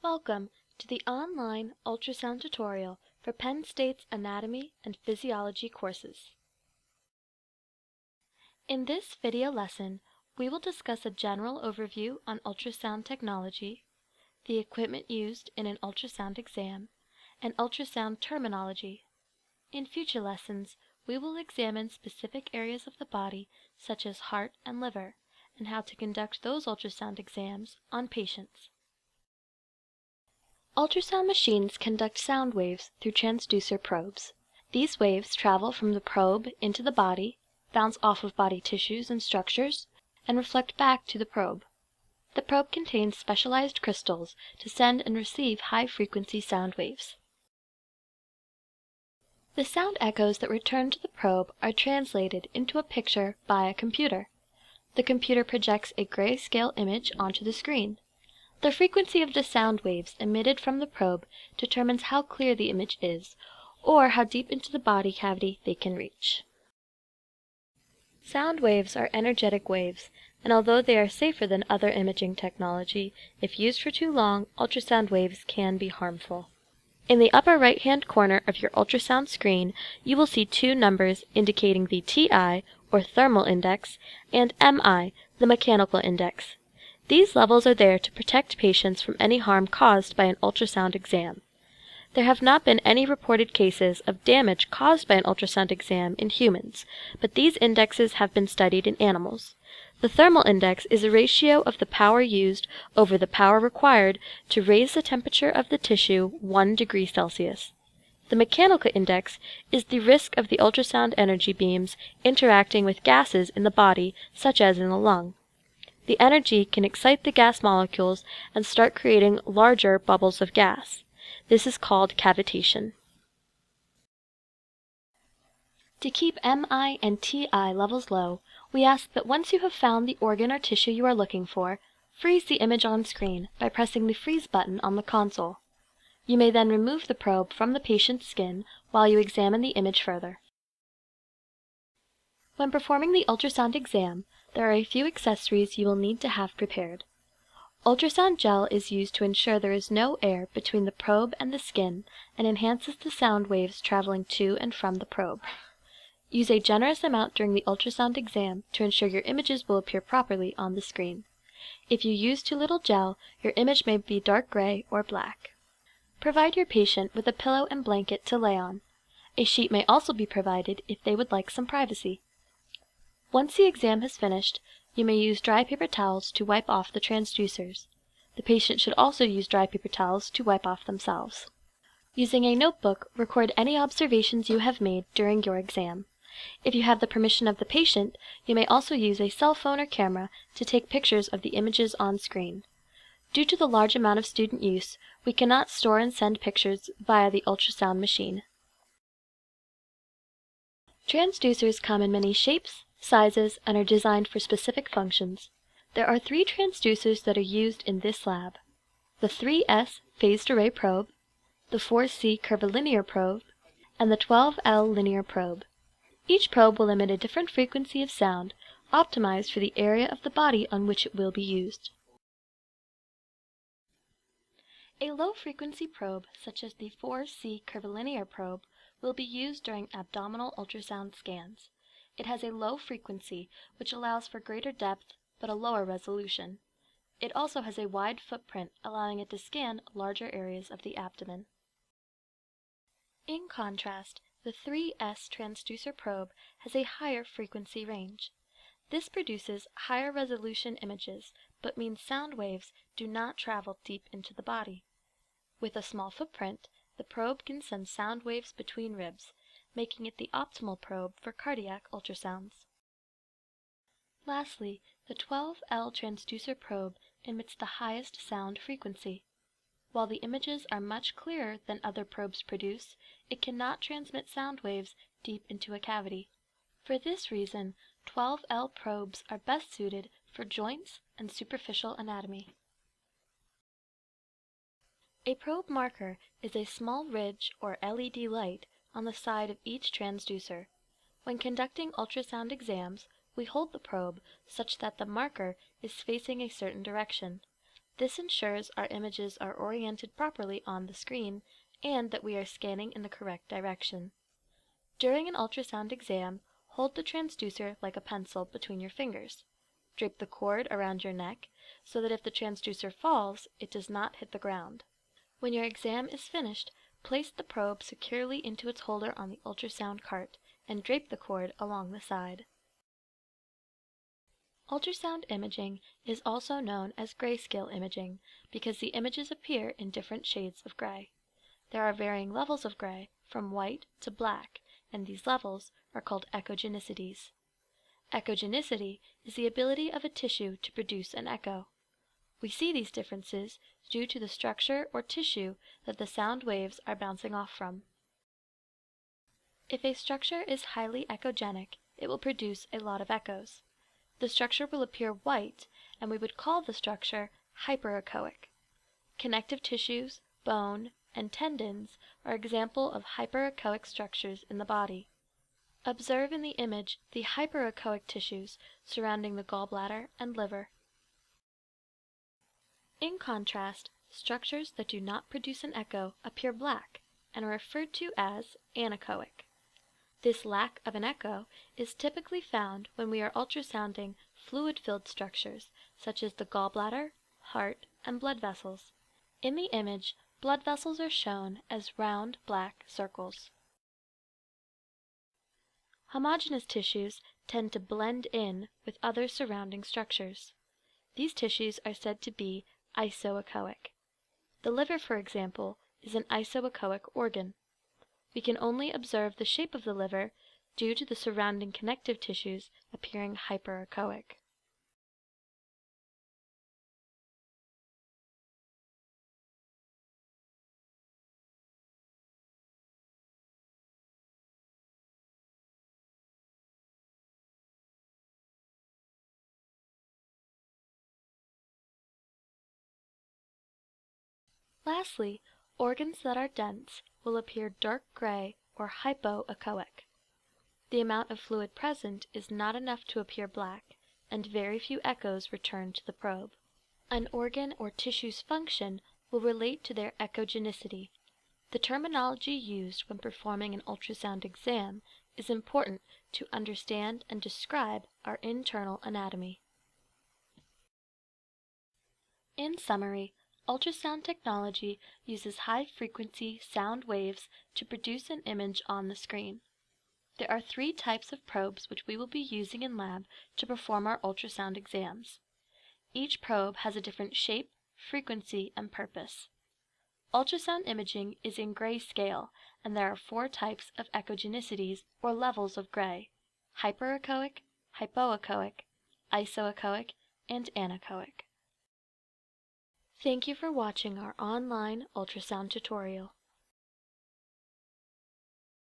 Welcome to the online ultrasound tutorial for Penn State's Anatomy and Physiology courses. In this video lesson, we will discuss a general overview on ultrasound technology, the equipment used in an ultrasound exam, and ultrasound terminology. In future lessons, we will examine specific areas of the body such as heart and liver, and how to conduct those ultrasound exams on patients. Ultrasound machines conduct sound waves through transducer probes. These waves travel from the probe into the body, bounce off of body tissues and structures, and reflect back to the probe. The probe contains specialized crystals to send and receive high-frequency sound waves. The sound echoes that return to the probe are translated into a picture by a computer. The computer projects a grayscale image onto the screen. The frequency of the sound waves emitted from the probe determines how clear the image is, or how deep into the body cavity they can reach. Sound waves are energetic waves, and although they are safer than other imaging technology, if used for too long, ultrasound waves can be harmful. In the upper right-hand corner of your ultrasound screen, you will see two numbers indicating the TI, or thermal index, and MI, the mechanical index. These levels are there to protect patients from any harm caused by an ultrasound exam. There have not been any reported cases of damage caused by an ultrasound exam in humans, but these indexes have been studied in animals. The thermal index is a ratio of the power used over the power required to raise the temperature of the tissue 1 degree Celsius. The mechanical index is the risk of the ultrasound energy beams interacting with gases in the body, such as in the lung. The energy can excite the gas molecules and start creating larger bubbles of gas. This is called cavitation. To keep MI and TI levels low, we ask that once you have found the organ or tissue you are looking for, freeze the image on screen by pressing the freeze button on the console. You may then remove the probe from the patient's skin while you examine the image further. When performing the ultrasound exam, there are a few accessories you will need to have prepared. Ultrasound gel is used to ensure there is no air between the probe and the skin and enhances the sound waves traveling to and from the probe. Use a generous amount during the ultrasound exam to ensure your images will appear properly on the screen. If you use too little gel, your image may be dark gray or black. Provide your patient with a pillow and blanket to lay on. A sheet may also be provided if they would like some privacy. Once the exam has finished, you may use dry paper towels to wipe off the transducers. The patient should also use dry paper towels to wipe off themselves. Using a notebook, record any observations you have made during your exam. If you have the permission of the patient, you may also use a cell phone or camera to take pictures of the images on screen. Due to the large amount of student use, we cannot store and send pictures via the ultrasound machine. Transducers come in many shapes, sizes, and are designed for specific functions. There are 3 transducers that are used in this lab: the 3S phased array probe, the 4C curvilinear probe, and the 12L linear probe. Each probe will emit a different frequency of sound, optimized for the area of the body on which it will be used. A low-frequency probe, such as the 4C curvilinear probe, will be used during abdominal ultrasound scans. It has a low frequency, which allows for greater depth but a lower resolution. It also has a wide footprint, allowing it to scan larger areas of the abdomen. In contrast, the 3S transducer probe has a higher frequency range. This produces higher resolution images, but means sound waves do not travel deep into the body. With a small footprint, the probe can send sound waves between ribs, making it the optimal probe for cardiac ultrasounds. Lastly, the 12L transducer probe emits the highest sound frequency. While the images are much clearer than other probes produce, it cannot transmit sound waves deep into a cavity. For this reason, 12L probes are best suited for joints and superficial anatomy. A probe marker is a small ridge or LED light on the side of each transducer. When conducting ultrasound exams, we hold the probe such that the marker is facing a certain direction. This ensures our images are oriented properly on the screen and that we are scanning in the correct direction. During an ultrasound exam, hold the transducer like a pencil between your fingers. Drape the cord around your neck so that if the transducer falls, it does not hit the ground. When your exam is finished, place the probe securely into its holder on the ultrasound cart and drape the cord along the side. Ultrasound imaging is also known as grayscale imaging because the images appear in different shades of gray. There are varying levels of gray, from white to black, and these levels are called echogenicities. Echogenicity is the ability of a tissue to produce an echo. We see these differences due to the structure or tissue that the sound waves are bouncing off from. If a structure is highly echogenic, it will produce a lot of echoes. The structure will appear white, and we would call the structure hyperechoic. Connective tissues, bone, and tendons are examples of hyperechoic structures in the body. Observe in the image the hyperechoic tissues surrounding the gallbladder and liver. In contrast, structures that do not produce an echo appear black and are referred to as anechoic. This lack of an echo is typically found when we are ultrasounding fluid-filled structures such as the gallbladder, heart, and blood vessels. In the image, blood vessels are shown as round black circles. Homogeneous tissues tend to blend in with other surrounding structures. These tissues are said to be isoechoic. The liver, for example, is an isoechoic organ. We can only observe the shape of the liver due to the surrounding connective tissues appearing hyperechoic. Lastly, organs that are dense will appear dark gray or hypoechoic. The amount of fluid present is not enough to appear black, and very few echoes return to the probe. An organ or tissue's function will relate to their echogenicity. The terminology used when performing an ultrasound exam is important to understand and describe our internal anatomy. In summary, ultrasound technology uses high-frequency sound waves to produce an image on the screen. There are 3 types of probes which we will be using in lab to perform our ultrasound exams. Each probe has a different shape, frequency, and purpose. Ultrasound imaging is in grayscale, and there are 4 types of echogenicities or levels of gray: hyperechoic, hypoechoic, isoechoic, and anechoic. Thank you for watching our online ultrasound tutorial.